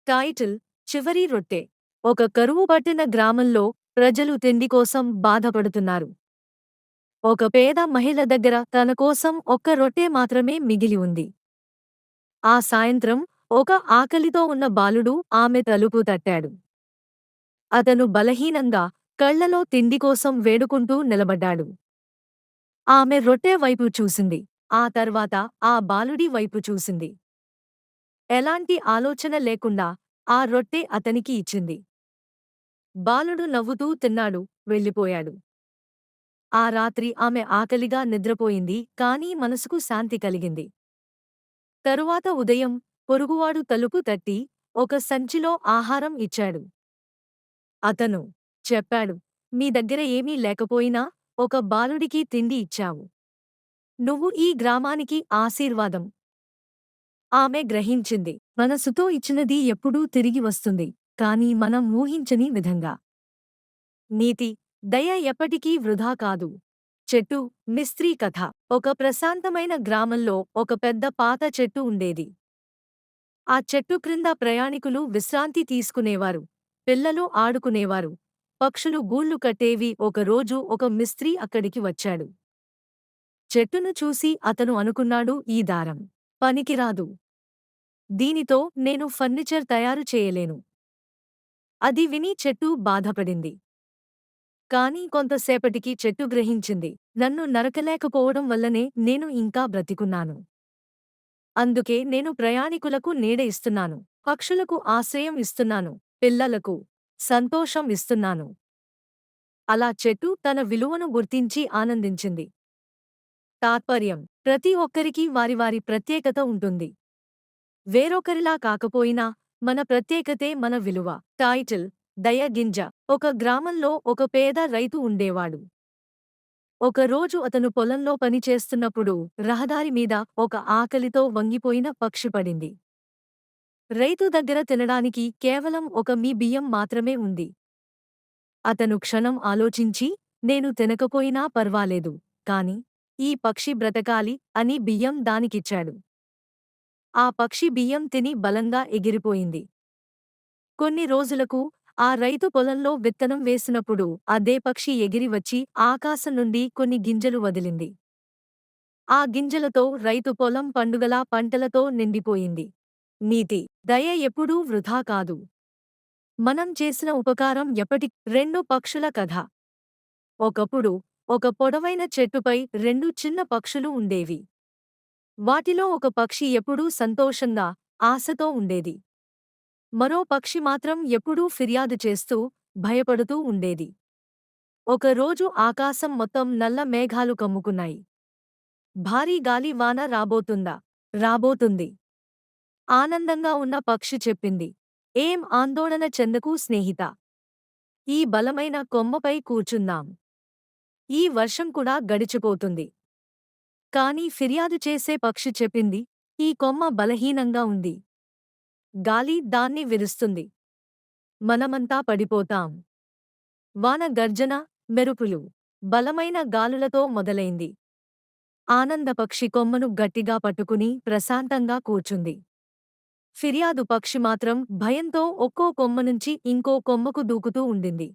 Title: చివరి రొట్టె. ఒక కరువు పట్టిన గ్రామంలో ప్రజలు తిండి కోసం బాధపడుతున్నారు. ఒక పేద మహిళ దగ్గర తన కోసం ఒక్క రొట్టె మాత్రమే మిగిలి ఉంది. ఆ సాయంత్రం ఒక ఆకలితో ఉన్న బాలుడు ఆమె తలుపు తట్టాడు. అతను బలహీనంగా, కళ్లలో తిండి కోసం వేడుకుంటూ నిలబడ్డాడు. ఆమె రొట్టె వైపు చూసింది. ఆ తర్వాత ఆ బాలుడి వైపు చూసింది. ఎలాంటి ఆలోచన లేకుండా ఆ రొట్టె అతనికి ఇచ్చింది. బాలుడు నవ్వుతూ తిన్నాడు, వెళ్ళిపోయాడు. ఆ రాత్రి ఆమె ఆకలిగా నిద్రపోయింది, కానీ మనసుకు శాంతి కలిగింది. తరువాత ఉదయం పొరుగువాడు తలుపు తట్టి ఒక సంచిలో ఆహారం ఇచ్చాడు. అతను చెప్పాడు, మీ దగ్గర ఏమీ లేకపోయినా ఒక బాలుడికి తిండి ఇచ్చావు. నువ్వు ఈ గ్రామానికి ఆశీర్వాదం. ఆమె గ్రహించింది. మనసుతో ఇచ్చినది ఎప్పుడూ తిరిగి వస్తుంది, కానీ మనం ఊహించని విధంగా. నీతి: దయ ఎప్పటికీ వృధా కాదు. చెట్టు మిస్త్రీ కథ. ఒక ప్రశాంతమైన గ్రామంలో ఒక పెద్ద పాత చెట్టు ఉండేది. ఆ చెట్టు క్రింద ప్రయాణికులు విశ్రాంతి తీసుకునేవారు, పిల్లలు ఆడుకునేవారు, పక్షులు గూళ్లు కట్టేవి. ఒకరోజు ఒక మిస్త్రీ అక్కడికి వచ్చాడు. చెట్టును చూసి అతను అనుకున్నాడు, ఈ దారం పనికిరాదు. దీనితో నేను ఫర్నిచర్ తయారు చేయలేను. అది విని చెట్టు బాధపడింది. కాని కొంతసేపటికి చెట్టు గ్రహించింది, నన్ను నరకలేకపోవడం వల్లనే నేను ఇంకా బ్రతికున్నాను. అందుకే నేను ప్రయాణికులకు నీడ ఇస్తున్నాను, పక్షులకు ఆశ్రయం ఇస్తున్నాను, పిల్లలకు సంతోషం ఇస్తున్నాను. అలా చెట్టు తన విలువను గుర్తించి ఆనందించింది. తాత్పర్యం: ప్రతి ఒక్కరికి వారి వారి ప్రత్యేకత ఉంటుంది. వేరొకరిలా కాకపోయినా మన ప్రత్యేకతే మన విలువ. టైటిల్: దయ గింజ. ఒక గ్రామంలో ఒక పేద రైతు ఉండేవాడు. ఒకరోజు అతను పొలంలో పనిచేస్తున్నప్పుడు రహదారి మీద ఒక ఆకలితో వంగిపోయిన పక్షి పడింది. రైతు దగ్గర తినడానికి కేవలం ఒక మీ బియ్యం మాత్రమే ఉంది. అతను క్షణం ఆలోచించి, నేను తినకపోయినా పర్వాలేదు, కాని ఈ పక్షి బ్రతకాలి అని బియ్యం దానికిచ్చాడు. ఆ పక్షి బియ్యం తిని బలంగా ఎగిరిపోయింది. కొన్ని రోజులకు ఆ రైతు పొలంలో విత్తనం వేసినప్పుడు అదే పక్షి ఎగిరి వచ్చి ఆకాశం నుండి కొన్ని గింజలు వదిలింది. ఆ గింజలతో రైతు పొలం పండుగలా పంటలతో నిండిపోయింది. నీతి: దయ ఎప్పుడూ వృధా కాదు. మనం చేసిన ఉపకారం రెండు పక్షుల కథ. ఒకప్పుడు ఒక పొడవైన చెట్టుపై రెండు చిన్న పక్షులు ఉండేవి. వాటిలో ఒక పక్షి ఎప్పుడూ సంతోషంగా, ఆశతో ఉండేది. మరో పక్షి మాత్రం ఎప్పుడూ ఫిర్యాదు చేస్తూ, భయపడుతూ ఉండేది. ఒకరోజు ఆకాశం మొత్తం నల్ల మేఘాలు కమ్ముకున్నాయి. భారీ గాలి వాన రాబోతుందా? రాబోతుంది. ఆనందంగా ఉన్న పక్షి చెప్పింది, ఏం ఆందోళన చెందకు స్నేహితా. ఈ బలమైన కొమ్మపై కూర్చుందాం. ఈ వర్షం కూడా గడిచిపోతుంది. కాని ఫిర్యాదు చేసే పక్షి చెప్పింది, ఈ కొమ్మ బలహీనంగా ఉంది. గాలి దాన్ని విరుస్తుంది. మనమంతా పడిపోతాం. వాన గర్జన, మెరుపులు, బలమైన గాలులతో మొదలైంది. ఆనందపక్షి కొమ్మను గట్టిగా పట్టుకుని ప్రశాంతంగా కూర్చుంది. ఫిర్యాదు పక్షి మాత్రం భయంతో ఒక్కో కొమ్మ నుంచి ఇంకో కొమ్మకు దూకుతూ ఉండింది.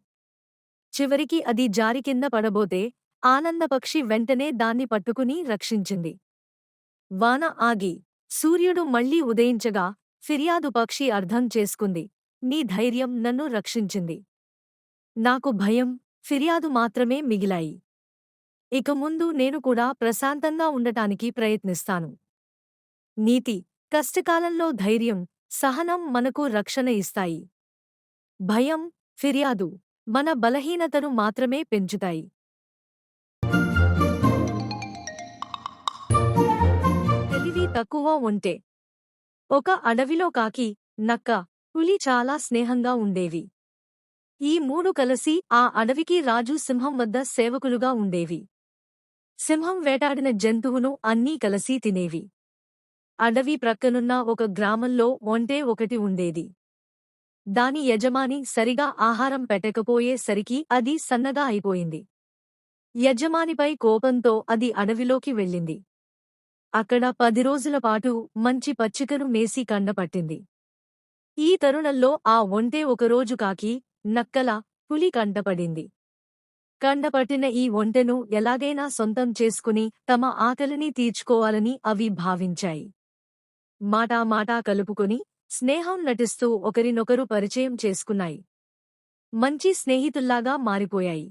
చివరికి అది జారి కింద పడబోతే ఆనందపక్షి వెంటనే దాన్ని పట్టుకుని రక్షించింది. వాన ఆగి, సూర్యుడు మళ్లీ ఉదయించగా ఫిర్యాదు పక్షి అర్థం చేసుకుంది, నీ ధైర్యం నన్ను రక్షించింది. నాకు భయం, ఫిర్యాదు మాత్రమే మిగిలాయి. ఇక ముందు నేను కూడా ప్రశాంతంగా ఉండటానికి ప్రయత్నిస్తాను. నీతి: కష్టకాలంలో ధైర్యం, సహనం మనకు రక్షణ ఇస్తాయి. భయం, ఫిర్యాదు మన బలహీనతను మాత్రమే పెంచుతాయి. తెలివి తక్కువ ఉంటే. ఒక అడవిలో కాకి, నక్క, పులి చాలా స్నేహంగా ఉండేవి. ఈ మూడు కలిసి ఆ అడవికి రాజు సింహం వద్ద సేవకులుగా ఉండేవి. సింహం వేటాడిన జంతువును అన్నీ కలిసి తినేవి. అడవి ప్రక్కనున్న ఒక గ్రామంలో ఒంటె ఒకటి ఉండేది. దాని యజమాని సరిగా ఆహారం పెట్టకపోయేసరికి అది సన్నగా అయిపోయింది. యజమానిపై కోపంతో అది అడవిలోకి వెళ్ళింది. అక్కడ 10 రోజుల పాటు మంచి పచ్చికను మేసి కండపట్టింది. ఈ తరుణంలో ఆ ఒంటె ఒకరోజు కాకి, నక్కల, పులి కంటపడింది. కండపట్టిన ఈ ఒంటెను ఎలాగైనా సొంతం చేసుకుని తమ ఆకలిని తీర్చుకోవాలని అవి భావించాయి. మాటా కలుపుకొని స్నేహం నటిస్తూ ఒకరినొకరు పరిచయం చేసుకున్నాయి. మంచి స్నేహితుల్లాగా మారిపోయాయి.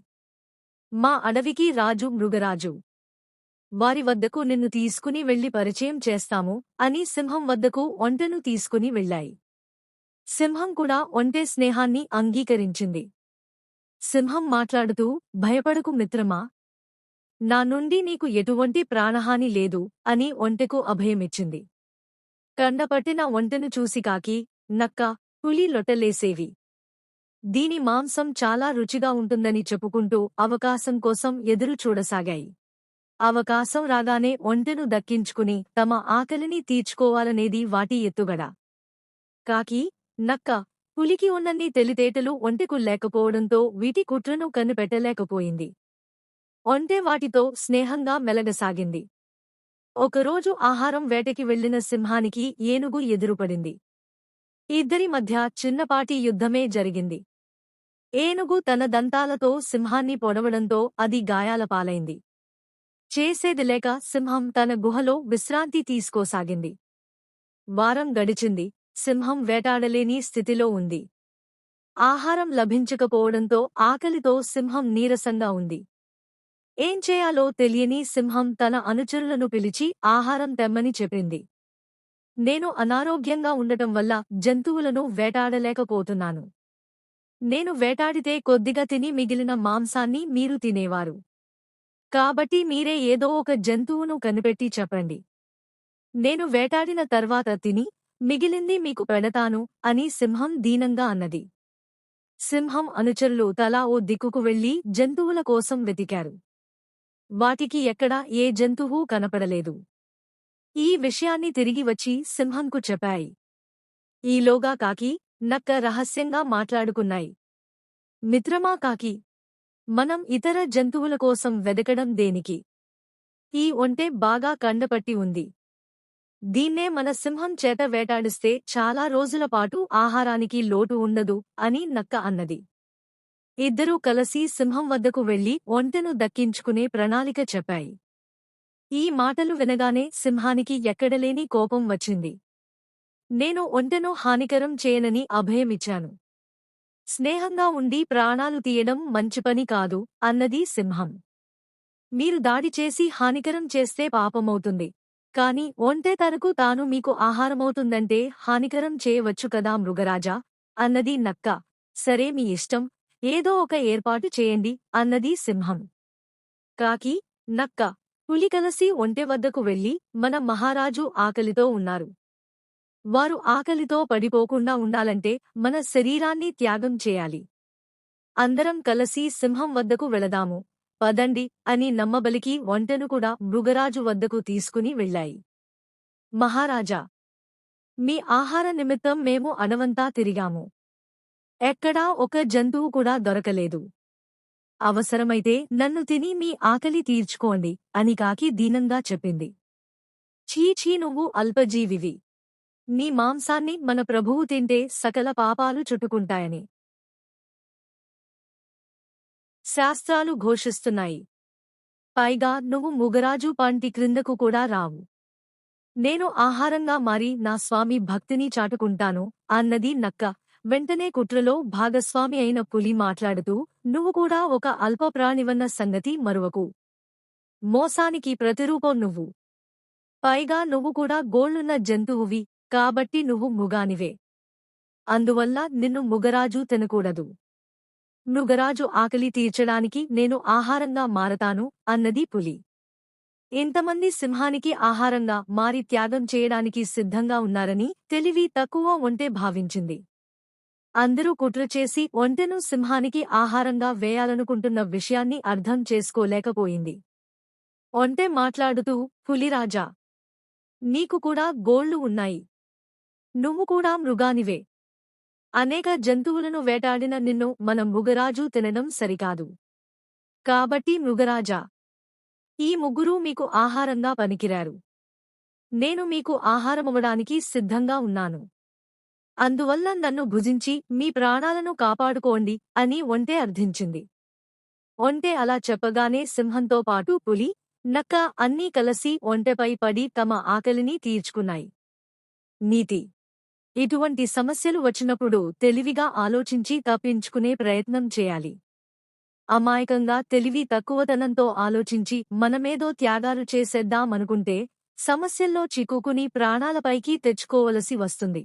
మా అడవికి రాజు మృగరాజు. వారి వద్దకు నిన్ను తీసుకుని వెళ్లి పరిచయం చేస్తాము అని సింహం వద్దకు ఒంటెను తీసుకుని వెళ్ళాయి. సింహం కూడా ఒంటె స్నేహాన్ని అంగీకరించింది. సింహం మాట్లాడుతూ, భయపడకు మిత్రమా, నా నుండి నీకు ఎటువంటి ప్రాణహాని లేదు అని ఒంటెకు అభయమిచ్చింది. కండపట్టిన ఒంటెను చూసి కాకి, నక్క, పులి లొట్టలేసేవి. దీని మాంసం చాలా రుచిగా ఉంటుందని చెప్పుకుంటూ అవకాశం కోసం ఎదురు చూడసాగాయి. అవకాశం రాగానే ఒంటెను దక్కించుకుని తమ ఆకలిని తీర్చుకోవాలనేది వాటి ఎత్తుగడ. కాకి, నక్క, పులికి ఉన్నన్ని తెలితేటలు ఒంటెకు లేకపోవడంతో వీటి కుట్రను కనిపెట్టలేకపోయింది. ఒంటె వాటితో స్నేహంగా మెలగసాగింది. ఒకరోజు ఆహారం వేటకి వెళ్లిన సింహానికి ఏనుగు ఎదురుపడింది. ఇద్దరి మధ్య చిన్నపాటి యుద్ధమే జరిగింది. ఏనుగు తన దంతాలతో సింహాన్ని పొడవడంతో అది గాయాల పాలైంది. చేసేది లేక సింహం తన గుహలో విశ్రాంతి తీసుకోసాగింది. వారం గడిచింది. సింహం వేటాడలేని స్థితిలో ఉంది. ఆహారం లభించకపోవడంతో ఆకలితో సింహం నీరసంగా ఉంది. ఏం చేయాలో తెలియని సింహం తన అనుచరులను పిలిచి ఆహారం తెమ్మని చెప్పింది. నేను అనారోగ్యంగా ఉండటం వల్ల జంతువులను వేటాడలేకపోతున్నాను. నేను వేటాడితే కొద్దిగా తిని మిగిలిన మాంసాన్ని మీరు తినేవారు. కాబట్టి మీరే ఏదో ఒక జంతువును కనిపెట్టి చెప్పండి. నేను వేటాడిన తర్వాత తిని మిగిలింది మీకు పెడతాను అని సింహం దీనంగా అన్నది. సింహం అనుచరులు తలా ఓ దిక్కుకు వెళ్లి జంతువుల కోసం వెతికారు. వాటికి ఎక్కడా ఏ జంతువూ కనపడలేదు. ఈ విషయాన్ని తిరిగి వచ్చి సింహంకు చెప్పాయి. ఈలోగా కాకి, నక్క రహస్యంగా మాట్లాడుకున్నాయి. మిత్రమా కాకి, మనం ఇతర జంతువుల కోసం వెదకడం దేనికి? ఈ ఒంటె బాగా కండపట్టి ఉంది. దీన్నే మన సింహం చేత వేటాడిస్తే చాలా రోజులపాటు ఆహారానికి లోటు ఉండదు అని నక్క అన్నది. ఇద్దరూ కలసి సింహం వద్దకు వెళ్లి ఒంటెను దక్కించుకునే ప్రణాళిక చెప్పాయి. ఈ మాటలు వినగానే సింహానికి ఎక్కడలేని కోపం వచ్చింది. నేను ఒంటెను హానికరం చేయనని అభయమిచ్చాను. స్నేహంగా ఉండి ప్రాణాలు తీయడం మంచిపని కాదు అన్నది సింహం. మీరు దాడి చేసి హానికరం చేస్తే పాపమవుతుంది. కాని ఒంటె తనకు తాను మీకు ఆహారమవుతుందంటే హానికరం చేయవచ్చు కదా మృగరాజా అన్నది నక్క. సరే మీ ఇష్టం, ఏదో ఒక ఏర్పాటు చేయండి అన్నది సింహం. కాకి, నక్క, పులి కలసి ఒంటె వద్దకు వెళ్లి మన మహారాజు ఆకలితో ఉన్నారు. వారు ఆకలితో పడిపోకుండా ఉండాలంటే మన శరీరాన్ని త్యాగం చేయాలి. అందరం కలసి సింహం వద్దకు వెళదాము, పదండి అని నమ్మబలికి ఒంటెను కూడా మృగరాజు వద్దకు తీసుకుని వెళ్ళాయి. మహారాజా, మీ ఆహార నిమిత్తం మేము అడవంతా తిరిగాము. ఎక్కడా ఒక జంతువు కూడా దొరకలేదు. అవసరమైతే నన్ను తిని మీ ఆకలి తీర్చుకోండి అని కాకి దీనంగా చెప్పింది. ఛీ నువ్వు అల్పజీవివి. నీ మాంసాన్ని మన ప్రభువు తింటే సకల పాపాలు చుట్టుకుంటాయని శాస్త్రాలు ఘోషిస్తున్నాయి. పైగా నువ్వు మృగరాజు పంటి క్రిందకు కూడా రావు. నేను ఆహారంగా మారి నా స్వామి భక్తిని చాటుకుంటాను అన్నది నక్క. వెంటనే కుట్రలో భాగస్వామి అయిన పులి మాట్లాడుతూ, నువ్వు కూడా ఒక అల్పప్రాణివన్న సంగతి మరువకు. మోసానికి ప్రతిరూపం నువ్వు. పైగా నువ్వు కూడా గోళ్లున్న జంతువువి, కాబట్టి నువ్వు మృగానివే. అందువల్ల నిన్ను మృగరాజు తినకూడదు. మృగరాజు ఆకలి తీర్చడానికి నేను ఆహారంగా మారతాను అన్నది పులి. ఇంతమంది సింహానికి ఆహారంగా మారి త్యాగం చేయడానికి సిద్ధంగా ఉన్నారని తెలివి తక్కువ ఒంటె భావించింది. అందరూ కుట్ర చేసి ఒంటెను సింహానికి ఆహారంగా వేయాలనుకుంటున్న విషయాన్ని అర్థం చేసుకోలేకపోయింది. ఒంటె మాట్లాడుతూ, పులిరాజా, నీకు కూడా గోళ్లు ఉన్నాయి. నువ్వు కూడా మృగానివే. అనేక జంతువులను వేటాడిన నిన్ను మన మృగరాజు తినడం సరికాదు. కాబట్టి మృగరాజా, ఈ ముగ్గురూ మీకు ఆహారంగా పనికిరారు. నేను మీకు ఆహారమవ్వడానికి సిద్ధంగా ఉన్నాను. అందువల్ల నన్ను భుజించి మీ ప్రాణాలను కాపాడుకోండి అని ఒంటె అర్థించింది. ఒంటె అలా చెప్పగానే సింహంతో పాటు పులి, నక్క అన్నీ కలసి ఒంటెపై పడి తమ ఆకలిని తీర్చుకున్నాయి. నీతి: ఇటువంటి సమస్యలు వచ్చినప్పుడు తెలివిగా ఆలోచించి తప్పించుకునే ప్రయత్నం చేయాలి. అమాయకంగా తెలివి తక్కువతనంతో ఆలోచించి మనమేదో త్యాగాలు చేసేద్దామనుకుంటే సమస్యల్లో చిక్కుకుని ప్రాణాలపైకి తెచ్చుకోవలసి వస్తుంది.